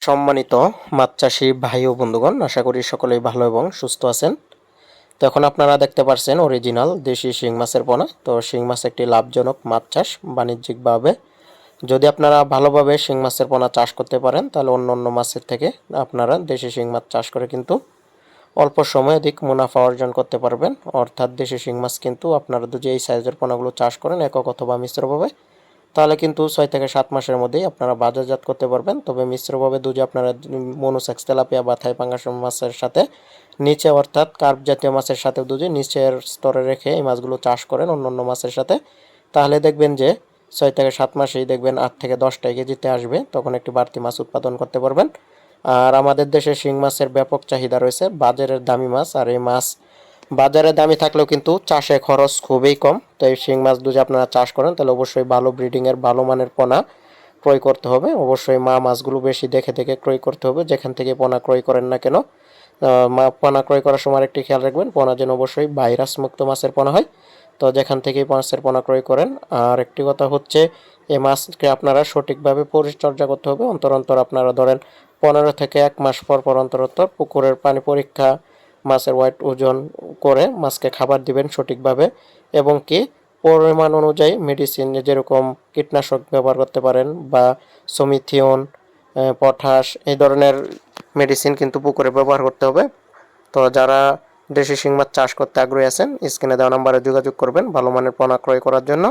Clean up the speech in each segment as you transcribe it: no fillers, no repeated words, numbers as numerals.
সম্মানিত মাছ চাষি ভাই ও বন্ধুগণ, আশা করি সকলেই ভালো এবং সুস্থ আছেন। তো এখন আপনারা দেখতে পাচ্ছেন অরিজিনাল দেশি শিং মাছের পোনা। তো শিং মাছ একটি লাভজনক মাছ চাষ বাণিজ্যিকভাবে। যদি আপনারা ভালোভাবে শিং মাছের পোনা চাষ করতে পারেন, তাহলে অন্য অন্য মাছের থেকে আপনারা দেশি শিং মাছ চাষ করে কিন্তু অল্প সময়ে অধিক মুনাফা অর্জন করতে পারবেন। অর্থাৎ দেশি শিং মাছ কিন্তু আপনারা যদি এই সাইজের পোনাগুলো চাষ করেন একক অথবা মিশ্রভাবে, তাহলে কিন্তু 6 থেকে 7 মাসের মধ্যেই আপনারা বাজারজাত করতে পারবেন। তবে মিশ্রভাবে দুধে আপনারা মনোসেক্স তেলাপিয়া বা থাই পাঙ্গাস মাছের সাথে নিচে, অর্থাৎ কার্প জাতীয় মাছের সাথে দুধে নিচের স্তরে রেখে এই মাছগুলো চাষ করেন অন্য অন্য মাছের সাথে, তাহলে দেখবেন যে 6 থেকে 7 মাসেই দেখবেন 8 থেকে 10 কেজিতে আসবে। তখন একটি বাড়তি মাছ উৎপাদন করতে পারবেন। আর আমাদের দেশে শিং মাছের ব্যাপক চাহিদা রয়েছে, বাজারের দামি মাছ। আর এই মাছ বাজারে দামি থাকলেও কিন্তু চাষে খরচ খুবই কম। তো এই শিং মাছ যদি আপনারা চাষ করেন, তাহলে অবশ্যই ভালো ব্রিডিংয়ের ভালো মানের পোনা ক্রয় করতে হবে। অবশ্যই মা মাছগুলো বেশি দেখে দেখে ক্রয় করতে হবে, যেখান থেকে পোনা ক্রয় করেন না কেন। মা পোনা ক্রয় করার সময় একটি খেয়াল রাখবেন, পোনা যেন অবশ্যই ভাইরাস মুক্ত মাছের পোনা হয়। তো যেখান থেকেই মাছের পোনা ক্রয় করেন। আর একটি কথা হচ্ছে, এই মাছকে আপনারা সঠিকভাবে পরিচর্যা করতে হবে। অন্তর অন্তর আপনারা ধরেন 15 থেকে 1 মাস পর পর অন্তর অন্তর পুকুরের পানি পরীক্ষা, মাছের ওয়েট ওজন করে মাছকে খাবার দিবেন সঠিকভাবে। এবং কি পরিমাণ অনুযায়ী মেডিসিন, যেরকম কীটনাশক ব্যবহার করতে পারেন বা সমিথিয়ন, পটাশ, এই ধরনের মেডিসিন কিন্তু পুকুরে ব্যবহার করতে হবে। তো যারা দেশি শিং মাছ চাষ করতে আগ্রহী আছেন, স্ক্রিনে দেওয়া নাম্বারে যোগাযোগ করবেন ভালো মানের পোনা ক্রয় করার জন্য।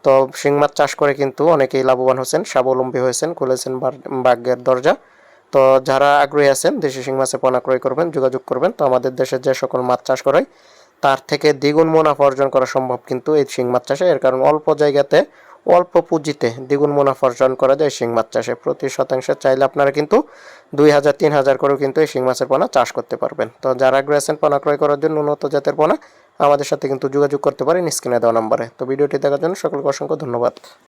তো শিং মাছ চাষ করে কিন্তু অনেকেই লাভবান হয়েছেন, স্বাবলম্বী হয়েছেন, খুলেছেন ভাগ্যের দরজা। তো যারা আগ্রহী আছেন দেশি শিং মাছের পোনা ক্রয় করবেন, যোগাযোগ করবেন। তো আমাদের দেশে যে সকল মাছ চাষ করে তার থেকে দ্বিগুণ মুনাফা অর্জন করা সম্ভব কিন্তু এই শিং মাছ চাষে। এর কারণ অল্প জায়গাতে অল্প পুঁজিতে দ্বিগুণ মুনাফা অর্জন করা যায় শিং মাছ চাষে। প্রতি শতাংশে চাইলে আপনারা কিন্তু 2000-3000 করেও কিন্তু এই শিং মাছের পোনা চাষ করতে পারবেন। তো যারা আগ্রহী আছেন পোনা ক্রয় করার জন্য উন্নত জাতের পোনা, আমাদের সাথে কিন্তু যোগাযোগ করতে পারেন স্ক্রিনে দেওয়া নাম্বারে। তো ভিডিওটি দেখার জন্য সকলকে অসংখ্য ধন্যবাদ।